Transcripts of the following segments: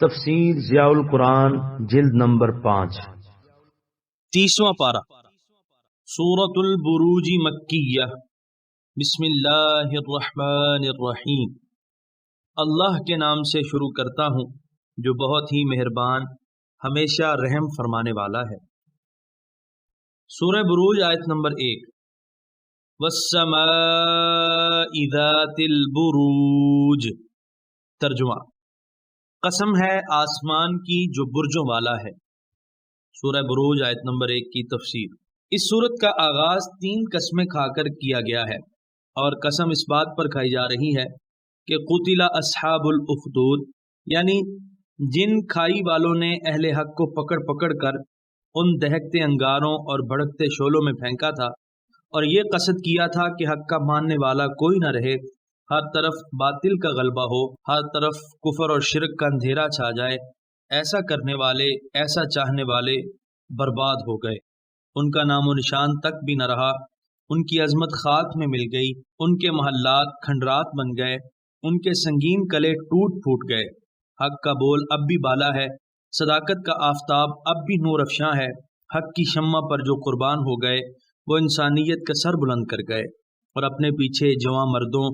تفسیر ضیاء القرآن جلد نمبر 5 30واں پارہ سورۃ البروج مکیہ بسم اللہ الرحمن الرحیم اللہ کے نام سے شروع کرتا ہوں جو بہت ہی مہربان ہمیشہ رحم فرمانے والا ہے۔ سورہ بروج آیت نمبر 1 والسماء ذات البروج۔ ترجمہ: قسم ہے آسمان کی جو برجوں والا ہے۔ سورہ بروج آیت نمبر 1 کی تفسیر۔ اس سورت کا آغاز 3 قسمیں کھا کر کیا گیا ہے، اور قسم اس بات پر کھائی جا رہی ہے کہ قتل اصحاب الاخدود، یعنی جن کھائی والوں نے اہل حق کو پکڑ پکڑ کر ان دہکتے انگاروں اور بھڑکتے شعلوں میں پھینکا تھا، اور یہ قصد کیا تھا کہ حق کا ماننے والا کوئی نہ رہے، ہر طرف باطل کا غلبہ ہو، ہر طرف کفر اور شرک کا اندھیرا چھا جائے۔ ایسا کرنے والے، ایسا چاہنے والے برباد ہو گئے، ان کا نام و نشان تک بھی نہ رہا، ان کی عظمت خاک میں مل گئی، ان کے محلات کھنڈرات بن گئے، ان کے سنگین کلے ٹوٹ پھوٹ گئے۔ حق کا بول اب بھی بالا ہے، صداقت کا آفتاب اب بھی نور افشاں ہے۔ حق کی شمع پر جو قربان ہو گئے وہ انسانیت کا سر بلند کر گئے، اور اپنے پیچھے جواں مردوں،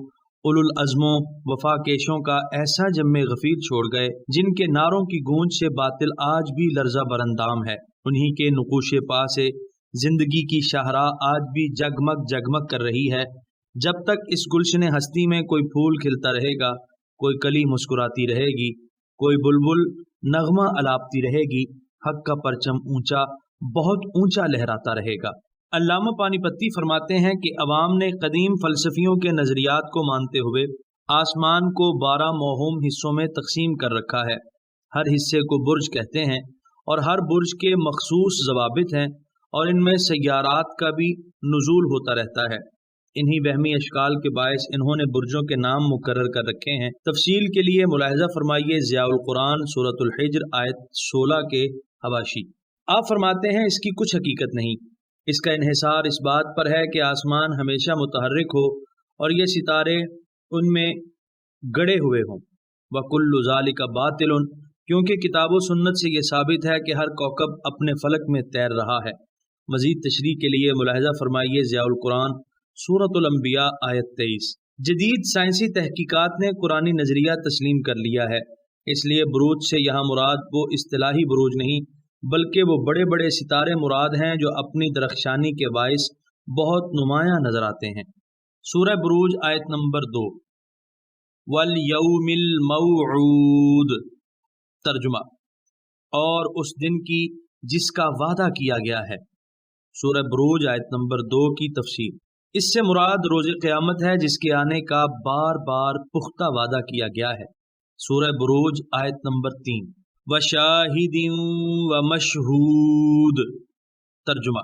اولو العزموں، وفا کیشوں کا ایسا جم غفیر چھوڑ گئے جن کے نعروں کی گونج سے باطل آج بھی لرزہ براندام ہے۔ انہی کے نقوش پا سے زندگی کی شاہراہ آج بھی جگمگ جگمگ کر رہی ہے۔ جب تک اس گلشن ہستی میں کوئی پھول کھلتا رہے گا، کوئی کلی مسکراتی رہے گی، کوئی بلبل نغمہ الاپتی رہے گی، حق کا پرچم اونچا، بہت اونچا لہراتا رہے گا۔ علامہ پانی پتی فرماتے ہیں کہ عوام نے قدیم فلسفیوں کے نظریات کو مانتے ہوئے آسمان کو 12 موہوم حصوں میں تقسیم کر رکھا ہے۔ ہر حصے کو برج کہتے ہیں، اور ہر برج کے مخصوص ضوابط ہیں، اور ان میں سیارات کا بھی نزول ہوتا رہتا ہے۔ انہی وہمی اشکال کے باعث انہوں نے برجوں کے نام مقرر کر رکھے ہیں۔ تفصیل کے لیے ملاحظہ فرمائیے ضیاء القرآن سورۃ الحجر آیت 16 کے حواشی۔ آپ فرماتے ہیں اس کی کچھ حقیقت نہیں، اس کا انحصار اس بات پر ہے کہ آسمان ہمیشہ متحرک ہو اور یہ ستارے ان میں گڑے ہوئے ہوں۔ وَكُلُّ ذَلِكَ بَاطِلٌ، کیونکہ کتاب و سنت سے یہ ثابت ہے کہ ہر کوکب اپنے فلک میں تیر رہا ہے۔ مزید تشریح کے لیے ملاحظہ فرمائیے ضیاء القرآن سورۃ الانبیاء آیت 23۔ جدید سائنسی تحقیقات نے قرآنی نظریہ تسلیم کر لیا ہے، اس لیے بروج سے یہاں مراد وہ اصطلاحی بروج نہیں بلکہ وہ بڑے بڑے ستارے مراد ہیں جو اپنی درخشانی کے باعث بہت نمایاں نظر آتے ہیں۔ سورہ بروج آیت نمبر 2 وَالْيَوْمِ الْمَوْعُودِ۔ ترجمہ: اور اس دن کی جس کا وعدہ کیا گیا ہے۔ سورہ بروج آیت نمبر 2 کی تفسیر۔ اس سے مراد روز قیامت ہے جس کے آنے کا بار بار پختہ وعدہ کیا گیا ہے۔ سورہ بروج آیت نمبر 3 وَشَاهِدٍ وَمَشْهُودٍ۔ ترجمہ: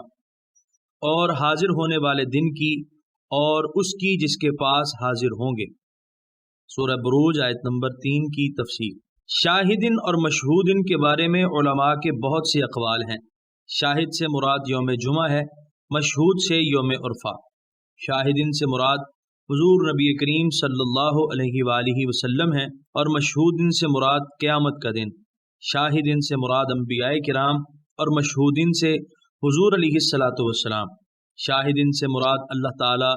اور حاضر ہونے والے دن کی، اور اس کی جس کے پاس حاضر ہوں گے۔ سورہ بروج آیت نمبر 3 کی تفسیر۔ شاہدن اور مشہودن کے بارے میں علماء کے بہت سے اقوال ہیں۔ شاہد سے مراد یوم جمعہ ہے، مشہود سے یوم عرفہ۔ شاہدن سے مراد حضور نبی کریم صلی اللہ علیہ وآلہ وسلم ہیں، اور مشہودن سے مراد قیامت کا دن۔ شاہدن سے مراد انبیاء کرام، اور مشہودن سے حضور علیہ الصلاۃ والسلام۔ شاہدن سے مراد اللہ تعالی،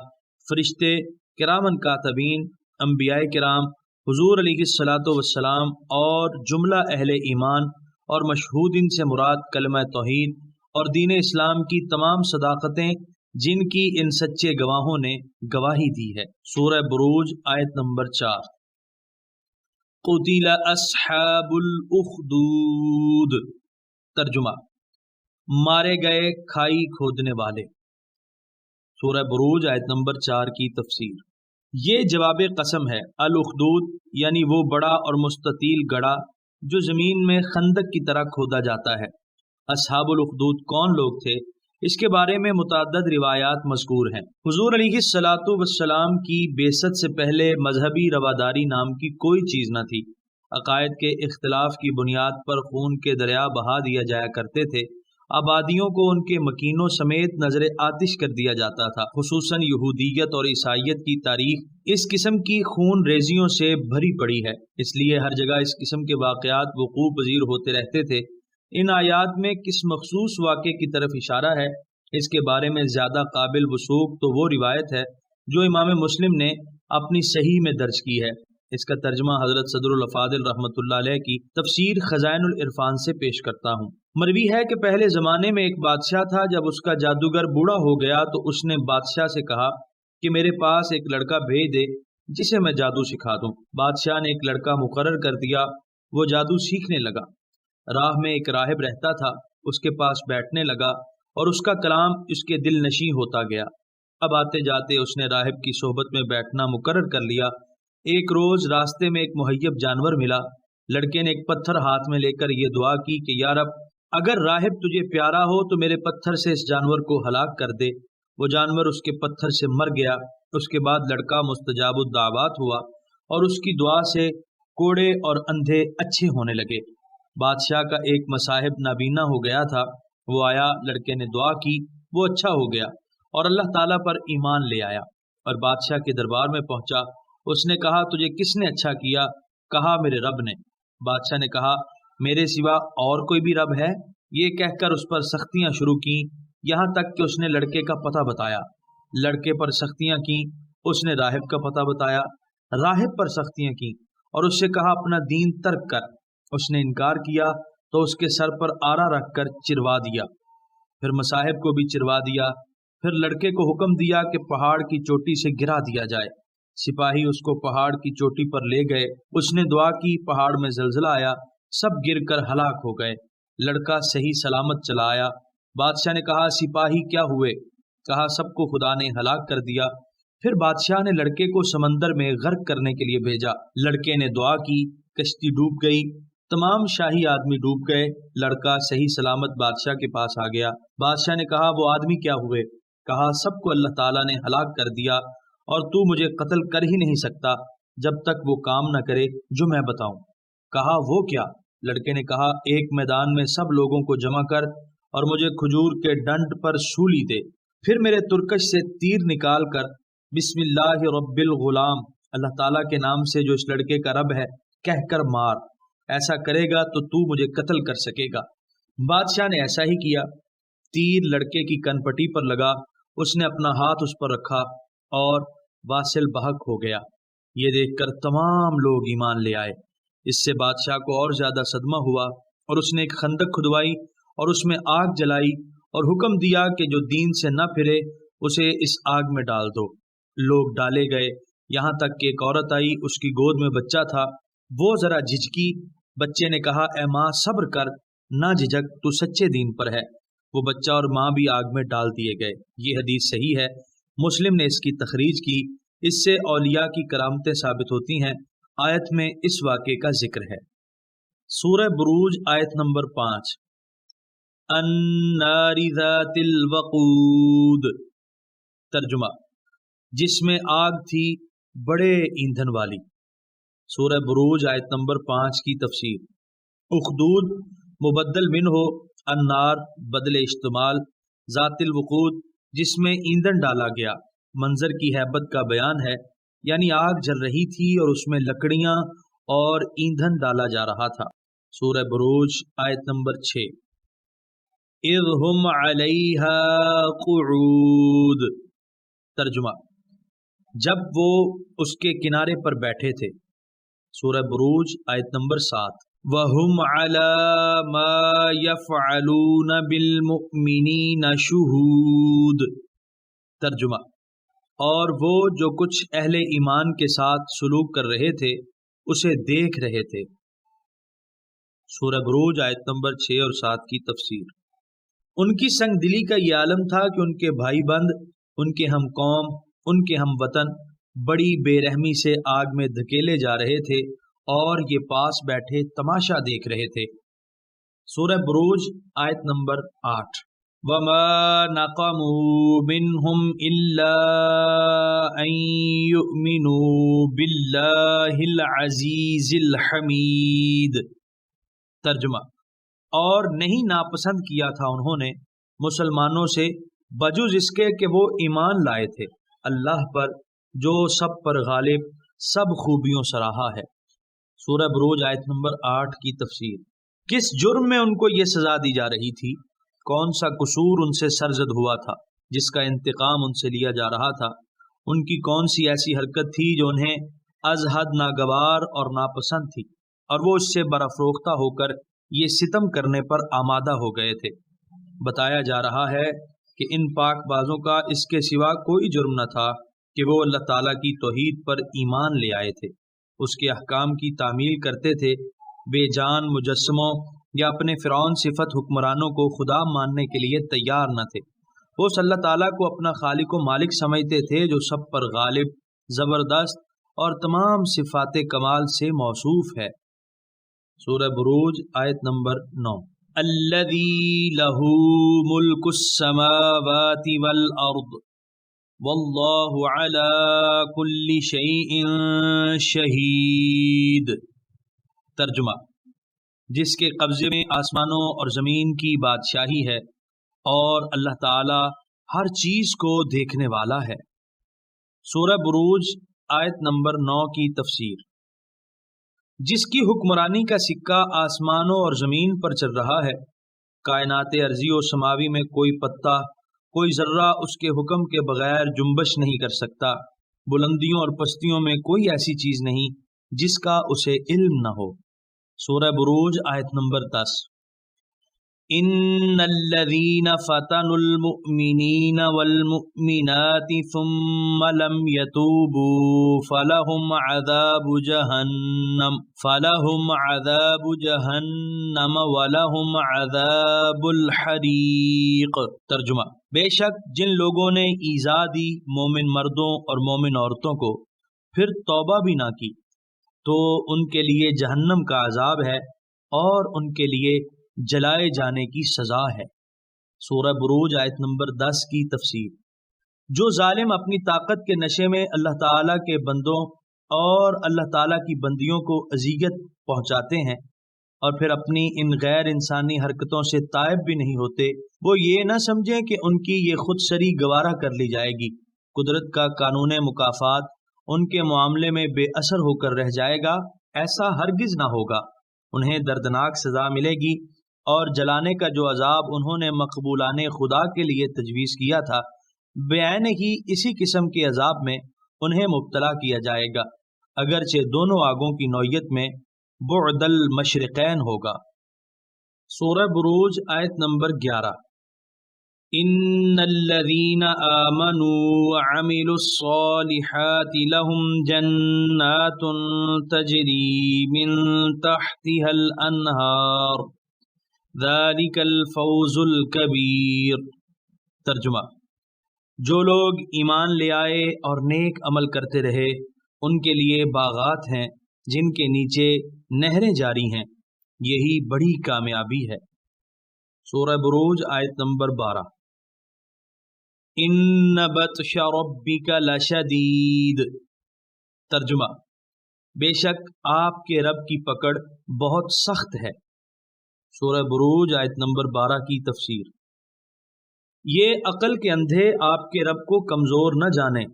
فرشتے، کرامن کاتبین، انبیاء کرام، حضور علیہ الصلاۃ والسلام اور جملہ اہل ایمان، اور مشہودن سے مراد کلمہ توحید اور دین اسلام کی تمام صداقتیں جن کی ان سچے گواہوں نے گواہی دی ہے۔ سورہ بروج آیت نمبر 4 قتل اصحاب الاخدود۔ ترجمہ: مارے گئے کھائی کھودنے والے۔ سورہ بروج آیت نمبر 4 کی تفسیر۔ یہ جواب قسم ہے۔ الاخدود یعنی وہ بڑا اور مستطیل گڑھا جو زمین میں خندق کی طرح کھودا جاتا ہے۔ اصحاب الاخدود کون لوگ تھے؟ اس کے بارے میں متعدد روایات مذکور ہیں۔ حضور علیہ الصلاۃ والسلام کی بعثت سے پہلے مذہبی رواداری نام کی کوئی چیز نہ تھی۔ عقائد کے اختلاف کی بنیاد پر خون کے دریا بہا دیا جایا کرتے تھے، آبادیوں کو ان کے مکینوں سمیت نظر آتش کر دیا جاتا تھا۔ خصوصاً یہودیت اور عیسائیت کی تاریخ اس قسم کی خون ریزیوں سے بھری پڑی ہے، اس لیے ہر جگہ اس قسم کے واقعات وقوع پذیر ہوتے رہتے تھے۔ ان آیات میں کس مخصوص واقعے کی طرف اشارہ ہے، اس کے بارے میں زیادہ قابل وثوق تو وہ روایت ہے جو امام مسلم نے اپنی صحیح میں درج کی ہے۔ اس کا ترجمہ حضرت صدر الافاضل رحمۃ اللہ علیہ کی تفسیر خزائن العرفان سے پیش کرتا ہوں۔ مروی ہے کہ پہلے زمانے میں ایک بادشاہ تھا، جب اس کا جادوگر بوڑھا ہو گیا تو اس نے بادشاہ سے کہا کہ میرے پاس ایک لڑکا بھیج دے جسے میں جادو سکھا دوں۔ بادشاہ نے ایک لڑکا مقرر کر دیا، وہ جادو سیکھنے لگا۔ راہ میں ایک راہب رہتا تھا، اس کے پاس بیٹھنے لگا اور اس کا کلام اس کے دل نشیں ہوتا گیا۔ اب آتے جاتے اس نے راہب کی صحبت میں بیٹھنا مقرر کر لیا۔ ایک روز راستے میں ایک مہیب جانور ملا۔ لڑکے نے ایک پتھر ہاتھ میں لے کر یہ دعا کی کہ یا رب، اگر راہب تجھے پیارا ہو تو میرے پتھر سے اس جانور کو ہلاک کر دے۔ وہ جانور اس کے پتھر سے مر گیا۔ اس کے بعد لڑکا مستجاب الدعوات ہوا اور اس کی دعا سے کوڑے اور اندھے اچھے ہونے لگے۔ بادشاہ کا ایک مصاحب نابینا ہو گیا تھا، وہ آیا، لڑکے نے دعا کی، وہ اچھا ہو گیا اور اللہ تعالیٰ پر ایمان لے آیا اور بادشاہ کے دربار میں پہنچا۔ اس نے کہا تجھے کس نے اچھا کیا؟ کہا میرے رب نے۔ بادشاہ نے کہا میرے سوا اور کوئی بھی رب ہے؟ یہ کہہ کر اس پر سختیاں شروع کیں، یہاں تک کہ اس نے لڑکے کا پتہ بتایا۔ لڑکے پر سختیاں کیں، اس نے راہب کا پتہ بتایا۔ راہب پر سختیاں کیں اور اس سے کہا اپنا دین ترک کر۔ اس نے انکار کیا تو اس کے سر پر آرا رکھ کر چروا دیا، پھر مصاحب کو بھی چروا دیا۔ پھر لڑکے کو حکم دیا کہ پہاڑ کی چوٹی سے گرا دیا جائے۔ سپاہی اس کو پہاڑ کی چوٹی پر لے گئے، اس نے دعا کی، پہاڑ میں زلزلہ آیا، سب گر کر ہلاک ہو گئے۔ لڑکا صحیح سلامت چلا آیا۔ بادشاہ نے کہا سپاہی کیا ہوئے؟ کہا سب کو خدا نے ہلاک کر دیا۔ پھر بادشاہ نے لڑکے کو سمندر میں غرق کرنے کے لیے بھیجا۔ لڑکے نے دعا کی، کشتی ڈوب گئی، تمام شاہی آدمی ڈوب گئے۔ لڑکا صحیح سلامت بادشاہ کے پاس آ گیا۔ بادشاہ نے کہا وہ آدمی کیا ہوئے؟ کہا سب کو اللہ تعالیٰ نے ہلاک کر دیا اور تو مجھے قتل کر ہی نہیں سکتا جب تک وہ کام نہ کرے جو میں بتاؤں۔ کہا وہ کیا؟ لڑکے نے کہا ایک میدان میں سب لوگوں کو جمع کر اور مجھے کھجور کے ڈنڈ پر سولی دے، پھر میرے ترکش سے تیر نکال کر بسم اللہ رب الغلام، اللہ تعالیٰ کے نام سے جو اس لڑکے کا رب ہے، کہہ کر مار۔ ایسا کرے گا تو تو مجھے قتل کر سکے گا۔ بادشاہ نے ایسا ہی کیا۔ تیر لڑکے کی کن پٹی پر لگا، اس نے اپنا ہاتھ اس پر رکھا اور واصل بحق ہو گیا۔ یہ دیکھ کر تمام لوگ ایمان لے آئے۔ اس سے بادشاہ کو اور زیادہ صدمہ ہوا اور اس نے ایک خندق کھدوائی اور اس میں آگ جلائی اور حکم دیا کہ جو دین سے نہ پھرے اسے اس آگ میں ڈال دو۔ لوگ ڈالے گئے، یہاں تک کہ ایک عورت آئی، اس کی گود میں بچہ تھا، وہ ذرا جھجکی۔ بچے نے کہا اے ماں صبر کر، نہ جھجک، تو سچے دین پر ہے۔ وہ بچہ اور ماں بھی آگ میں ڈال دیے گئے۔ یہ حدیث صحیح ہے، مسلم نے اس کی تخریج کی۔ اس سے اولیاء کی کرامتیں ثابت ہوتی ہیں۔ آیت میں اس واقعے کا ذکر ہے۔ سورہ بروج آیت نمبر 5۔ النار ذات الوقود، ترجمہ جس میں آگ تھی بڑے ایندھن والی۔ سورہ بروج آیت نمبر 5 کی تفسیر۔ اخدود مبدل من ہو، النار بدل اشتمال، ذات الوقود جس میں ایندھن ڈالا گیا، منظر کی ہیبت کا بیان ہے، یعنی آگ جل رہی تھی اور اس میں لکڑیاں اور ایندھن ڈالا جا رہا تھا۔ سورہ بروج آیت نمبر 6۔ اذ ہم علیہا قعود، ترجمہ جب وہ اس کے کنارے پر بیٹھے تھے۔ سورہ بروج آیت نمبر 7۔ وَهُمْ عَلَى مَا يَفْعَلُونَ بِالْمُؤْمِنِينَ شُهُودٌ، ترجمہ اور وہ جو کچھ اہل ایمان کے ساتھ سلوک کر رہے تھے اسے دیکھ رہے تھے۔ سورہ بروج آیت نمبر 6 اور 7 کی تفسیر۔ ان کی سنگ دلی کا یہ عالم تھا کہ ان کے بھائی بند، ان کے ہم قوم، ان کے ہم وطن بڑی بے رحمی سے آگ میں دھکیلے جا رہے تھے اور یہ پاس بیٹھے تماشا دیکھ رہے تھے۔ سورہ بروج آیت نمبر 8۔ وَمَا نَقَمُوا مِنْهُمْ إِلَّا أَن يُؤْمِنُوا بِاللَّهِ الْعَزِيزِ الْحَمِيدِ، ترجمہ اور نہیں ناپسند کیا تھا انہوں نے مسلمانوں سے بجز اس کے کہ وہ ایمان لائے تھے اللہ پر جو سب پر غالب سب خوبیوں سراہا ہے۔ سورہ بروج آیت نمبر 8 کی تفسیر۔ کس جرم میں ان کو یہ سزا دی جا رہی تھی؟ کون سا قصور ان سے سرزد ہوا تھا جس کا انتقام ان سے لیا جا رہا تھا؟ ان کی کون سی ایسی حرکت تھی جو انہیں از حد ناگوار اور ناپسند تھی اور وہ اس سے برافروختہ ہو کر یہ ستم کرنے پر آمادہ ہو گئے تھے؟ بتایا جا رہا ہے کہ ان پاک بازوں کا اس کے سوا کوئی جرم نہ تھا کہ وہ اللہ تعالیٰ کی توحید پر ایمان لے آئے تھے، اس کے احکام کی تعمیل کرتے تھے، بے جان مجسموں یا اپنے فرعون صفت حکمرانوں کو خدا ماننے کے لیے تیار نہ تھے۔ وہ اللہ تعالیٰ کو اپنا خالق و مالک سمجھتے تھے جو سب پر غالب، زبردست اور تمام صفات کمال سے موصوف ہے۔ سورہ بروج آیت نمبر 9۔ الذی لہ ملک السماوات والارض واللہ علی کل شیء شہید۔ ترجمہ: جس کے قبضے میں آسمانوں اور زمین کی بادشاہی ہے اور اللہ تعالی ہر چیز کو دیکھنے والا ہے۔ سورہ بروج آیت نمبر 9 کی تفسیر۔ جس کی حکمرانی کا سکہ آسمانوں اور زمین پر چل رہا ہے، کائنات ارضی و سماوی میں کوئی پتا، کوئی ذرہ اس کے حکم کے بغیر جنبش نہیں کر سکتا، بلندیوں اور پستیوں میں کوئی ایسی چیز نہیں جس کا اسے علم نہ ہو۔ سورہ بروج آیت نمبر 10۔ ان الذین فتنوا المؤمنین والمؤمنات ثم لم يتوبوا فلهم عذاب جہنم ولهم عذاب الحریق۔ ترجمہ: بے شک جن لوگوں نے ایذا دی مومن مردوں اور مومن عورتوں کو پھر توبہ بھی نہ کی تو ان کے لیے جہنم کا عذاب ہے اور ان کے لیے جلائے جانے کی سزا ہے۔ سورہ بروج آیت نمبر 10 کی تفسیر۔ جو ظالم اپنی طاقت کے نشے میں اللہ تعالیٰ کے بندوں اور اللہ تعالیٰ کی بندیوں کو اذیت پہنچاتے ہیں اور پھر اپنی ان غیر انسانی حرکتوں سے تائب بھی نہیں ہوتے، وہ یہ نہ سمجھیں کہ ان کی یہ خود سری گوارا کر لی جائے گی۔ قدرت کا قانون مکافات ان کے معاملے میں بے اثر ہو کر رہ جائے گا، ایسا ہرگز نہ ہوگا۔ انہیں دردناک سزا ملے گی اور جلانے کا جو عذاب انہوں نے مقبولانے خدا کے لیے تجویز کیا تھا، بعین ہی اسی قسم کے عذاب میں انہیں مبتلا کیا جائے گا، اگرچہ دونوں آگوں کی نوعیت میں بعد المشرقین ہوگا۔ سورہ بروج آیت نمبر 11۔ ان الذین آمنوا وعملوا الصالحات لهم جنات تجری من تحتها الانہار ذالک الفوز الکبیر۔ ترجمہ: جو لوگ ایمان لے آئے اور نیک عمل کرتے رہے ان کے لیے باغات ہیں جن کے نیچے نہریں جاری ہیں، یہی بڑی کامیابی ہے۔ سورہ بروج آیت نمبر 12۔ ان بطش ربک لشدید۔ ترجمہ: بے شک آپ کے رب کی پکڑ بہت سخت ہے۔ سورہ بروج آیت نمبر 12 کی تفسیر۔ یہ عقل کے اندھے آپ کے رب کو کمزور نہ جانیں،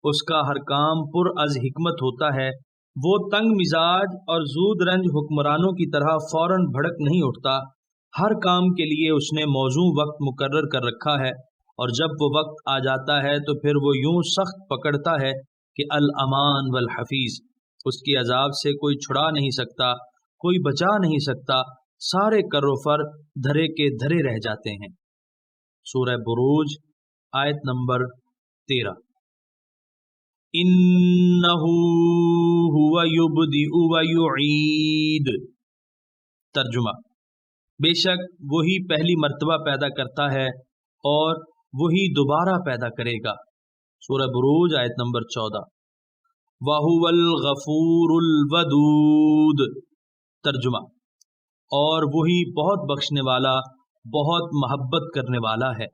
اس کا ہر کام پر از حکمت ہوتا ہے، وہ تنگ مزاج اور زود رنج حکمرانوں کی طرح فوراً بھڑک نہیں اٹھتا، ہر کام کے لیے اس نے موزوں وقت مقرر کر رکھا ہے، اور جب وہ وقت آ جاتا ہے تو پھر وہ یوں سخت پکڑتا ہے کہ الامان والحفیظ، اس کے عذاب سے کوئی چھڑا نہیں سکتا، کوئی بچا نہیں سکتا، سارے کر و فر دھرے کے دھرے رہ جاتے ہیں۔ سورہ بروج آیت نمبر 13۔ انہ هو یبدئ ویعید۔ ترجمہ: بے شک وہی پہلی مرتبہ پیدا کرتا ہے اور وہی دوبارہ پیدا کرے گا۔ سورہ بروج آیت نمبر 14۔ وَهُوَ الْغَفُورُ الْوَدُودُ۔ ترجمہ: اور وہی بہت بخشنے والا، بہت محبت کرنے والا ہے۔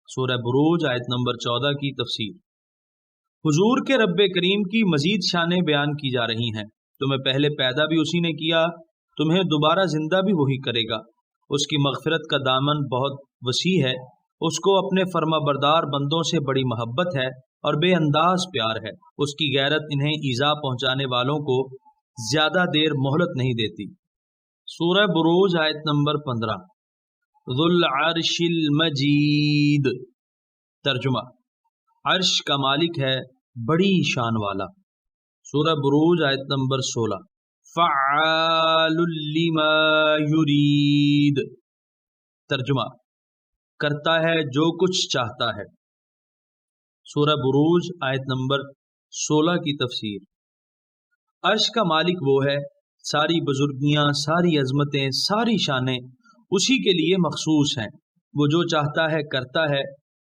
سورہ بروج آیت نمبر 14 کی تفسیر۔ حضور کے رب کریم کی مزید شانیں بیان کی جا رہی ہیں۔ تمہیں پہلے پیدا بھی اسی نے کیا، تمہیں دوبارہ زندہ بھی وہی کرے گا، اس کی مغفرت کا دامن بہت وسیع ہے، اس کو اپنے فرما بردار بندوں سے بڑی محبت ہے اور بے انداز پیار ہے، اس کی غیرت انہیں ایذا پہنچانے والوں کو زیادہ دیر مہلت نہیں دیتی۔ سورہ بروج آیت نمبر 15۔ ذو العرش المجید، ترجمہ عرش کا مالک ہے بڑی شان والا۔ سورہ بروج آیت نمبر 16۔ فعال لما یرید، ترجمہ کرتا ہے جو کچھ چاہتا ہے۔ سورہ بروج آیت نمبر 16 کی تفسیر۔ عرش کا مالک وہ ہے، ساری بزرگیاں، ساری عظمتیں، ساری شانیں اسی کے لیے مخصوص ہیں۔ وہ جو چاہتا ہے کرتا ہے،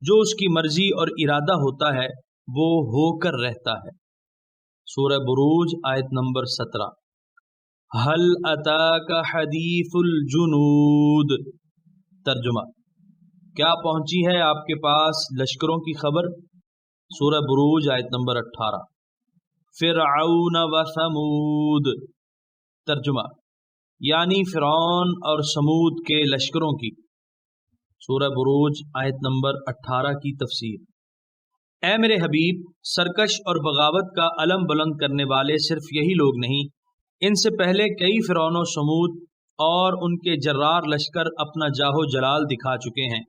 جو اس کی مرضی اور ارادہ ہوتا ہے وہ ہو کر رہتا ہے۔ سورہ بروج آیت نمبر 17۔ هل اتاک حدیث الجنود، ترجمہ کیا پہنچی ہے آپ کے پاس لشکروں کی خبر؟ سورہ بروج آیت نمبر 18۔ فرعون و ثمود، ترجمہ یعنی فرعون اور سمود کے لشکروں کی۔ سورہ بروج آیت نمبر 18 کی تفسیر۔ اے میرے حبیب، سرکش اور بغاوت کا علم بلند کرنے والے صرف یہی لوگ نہیں، ان سے پہلے کئی فرعون و سمود اور ان کے جرار لشکر اپنا جاہ و جلال دکھا چکے ہیں،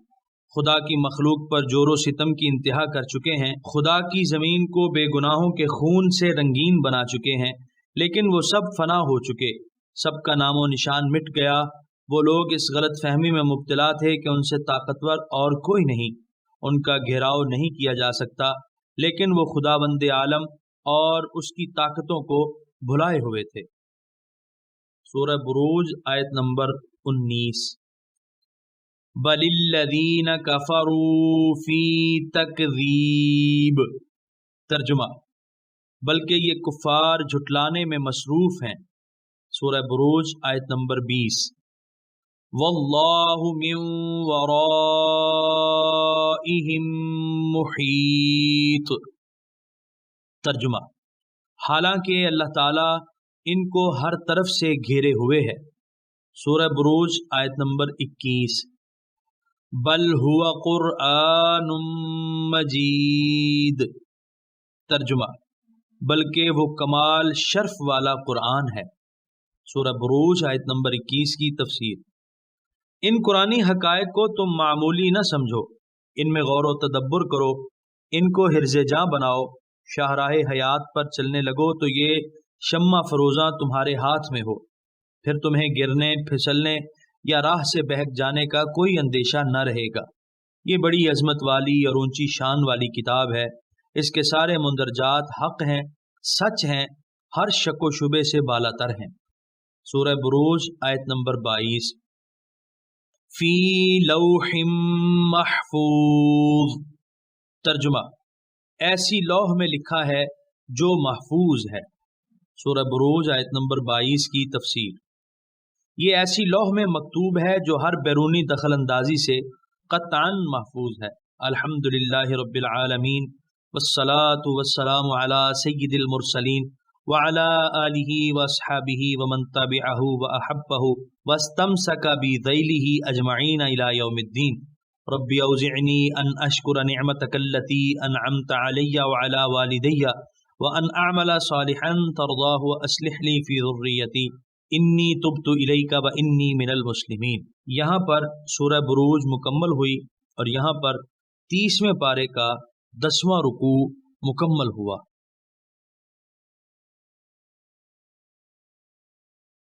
خدا کی مخلوق پر جور و ستم کی انتہا کر چکے ہیں، خدا کی زمین کو بے گناہوں کے خون سے رنگین بنا چکے ہیں، لیکن وہ سب فنا ہو چکے، سب کا نام و نشان مٹ گیا۔ وہ لوگ اس غلط فہمی میں مبتلا تھے کہ ان سے طاقتور اور کوئی نہیں، ان کا گھیراؤ نہیں کیا جا سکتا، لیکن وہ خداوند عالم اور اس کی طاقتوں کو بھلائے ہوئے تھے۔ سورہ بروج آیت نمبر 19۔ بل الذین کفروا فی تکذیب، ترجمہ بلکہ یہ کفار جھٹلانے میں مصروف ہیں۔ سورہ بروج آیت نمبر 20۔ واللہ من ورائہم محیط، ترجمہ حالانکہ اللہ تعالیٰ ان کو ہر طرف سے گھیرے ہوئے ہے۔ سورہ بروج آیت نمبر 21۔ بل هو قرآن مجید، ترجمہ بلکہ وہ کمال شرف والا قرآن ہے۔ سورہ بروج آیت نمبر 21 کی تفسیر۔ ان قرآنی حقائق کو تم معمولی نہ سمجھو، ان میں غور و تدبر کرو، ان کو حرز جاں بناؤ، شاہراہ حیات پر چلنے لگو تو یہ شمع فروزاں تمہارے ہاتھ میں ہو، پھر تمہیں گرنے، پھسلنے یا راہ سے بہک جانے کا کوئی اندیشہ نہ رہے گا۔ یہ بڑی عظمت والی اور اونچی شان والی کتاب ہے، اس کے سارے مندرجات حق ہیں، سچ ہیں، ہر شک و شبے سے بالا تر ہیں۔ سورہ بروج آیت نمبر 22۔ فی لوح محفوظ، ترجمہ ایسی لوح میں لکھا ہے جو محفوظ ہے۔ سورہ بروج آیت نمبر 22 کی تفسیر۔ یہ ایسی لوح میں مکتوب ہے جو ہر بیرونی دخل اندازی سے قطعاً محفوظ ہے۔ الحمدللہ رب العالمین، والصلاة والسلام علی سید المرسلین وعلی آلہ واصحابہ ومن تبعہ واحبہ واستمسک بذیلہ اجمعین الی یوم الدین۔ رب اوزعنی ان اشکر نعمتک التی انعمت علی وعلی والدی وان اعمل صالحا ترضاہ واصلح لی فی ذریتی انی تبت الیک وانی من المسلمین۔ یہاں پر سورہ بروج مکمل ہوئی اور یہاں پر 30ویں پارے کا 10واں رکوع مکمل ہوا۔